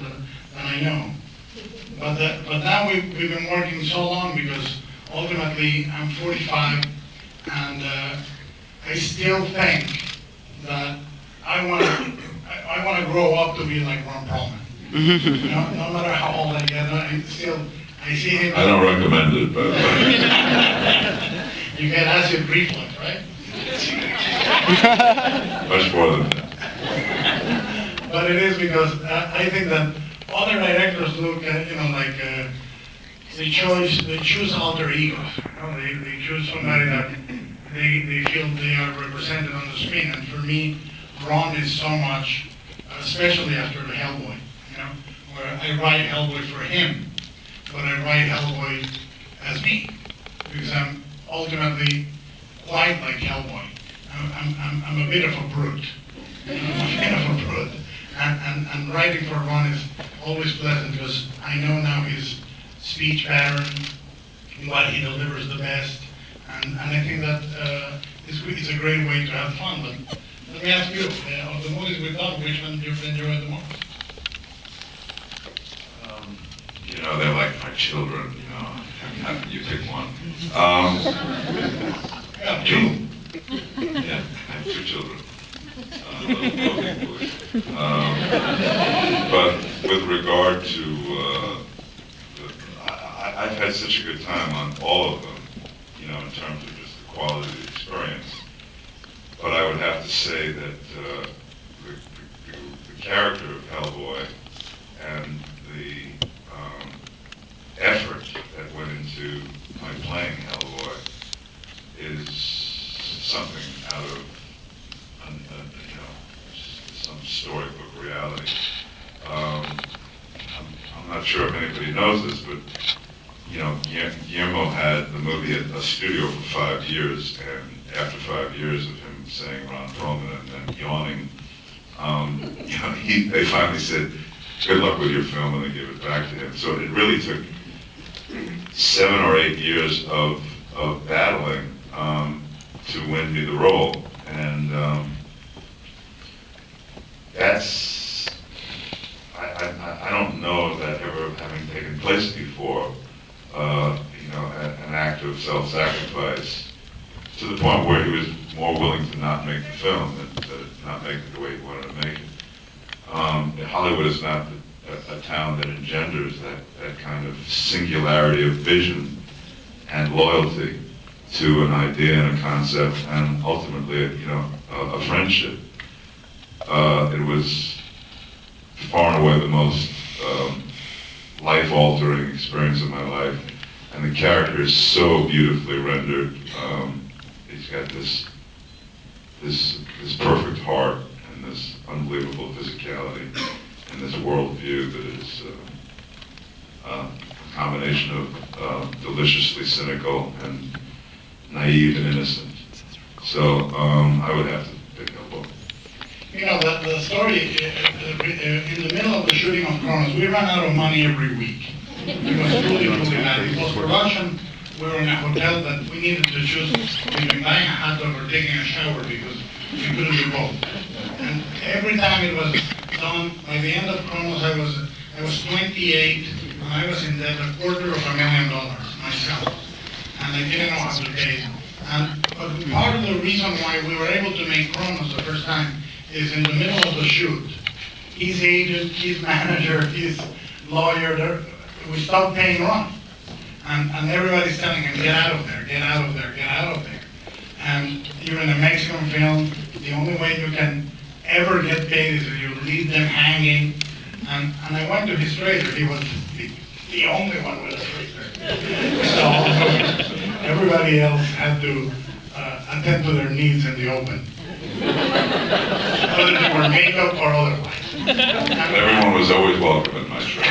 than I know. But now we've been working so long because ultimately I'm 45 and I still think that I want to grow up to be like Ron Perlman. No matter how old I get, I see him. I don't recommend it, but you get acid reflux, right? much more than that. But it is because I think that other directors look at, they choose alter egos. They choose somebody that they feel they are represented on the screen. And for me, Ron is so much, especially after the Hellboy, where I write Hellboy for him, but I write Hellboy as me, because I'm ultimately quite like Hellboy. I'm a bit of a brute. I'm a bit of a brute. And writing for Ron is always pleasant because I know now his speech pattern, what he delivers the best, and I think that it's a great way to have fun. But let me ask you, of the movies we've done, which one do you enjoy the most? They're like my children, How can you pick one? Yeah, two. Yeah, I have two children. But with regard to, I've had such a good time on all of them, in terms of just the quality of the experience. But I would have to say that the character of Hellboy and the effort that went into my playing Hellboy is something out of some storybook reality. I'm not sure if anybody knows this, but Guillermo had the movie at a studio for 5 years, and after 5 years of him saying Ron Perlman and then yawning, they finally said, "Good luck with your film," and they gave it back to him. So it really took 7 or 8 years of battling to win me the role, and that's, I don't know of that ever having taken place before, an act of self-sacrifice to the point where he was more willing to not make the film than to not make it the way he wanted to make it. Hollywood is not a town that engenders that kind of singularity of vision and loyalty to an idea and a concept, and ultimately, a friendship. It was far and away the most life-altering experience of my life, and the character is so beautifully rendered. He's got this perfect heart and this unbelievable physicality and this worldview that is a combination of deliciously cynical and naive and innocent. So I would have to pick Hellboy. The story, in the middle of the shooting of Kronos, we ran out of money every week. It was truly bad. In post-production, we were in a hotel that we needed to choose between buying a hot dog or taking a shower because we couldn't do both. And every time it was done, by the end of Kronos, I was 28, and I was in debt $250,000 myself, and I didn't know how to pay it. But part of the reason why we were able to make Kronos the first time is in the middle of the shoot. His agent, his manager, his lawyer, we stopped paying Ron. And everybody's telling him, get out of there, get out of there, get out of there. And you're in a Mexican film, the only way you can ever get paid is if you leave them hanging. And I went to his trailer, he was the only one with a trailer. So everybody else had to attend to their needs in the open. Whether they were makeup or otherwise. Everyone was always welcome in my show.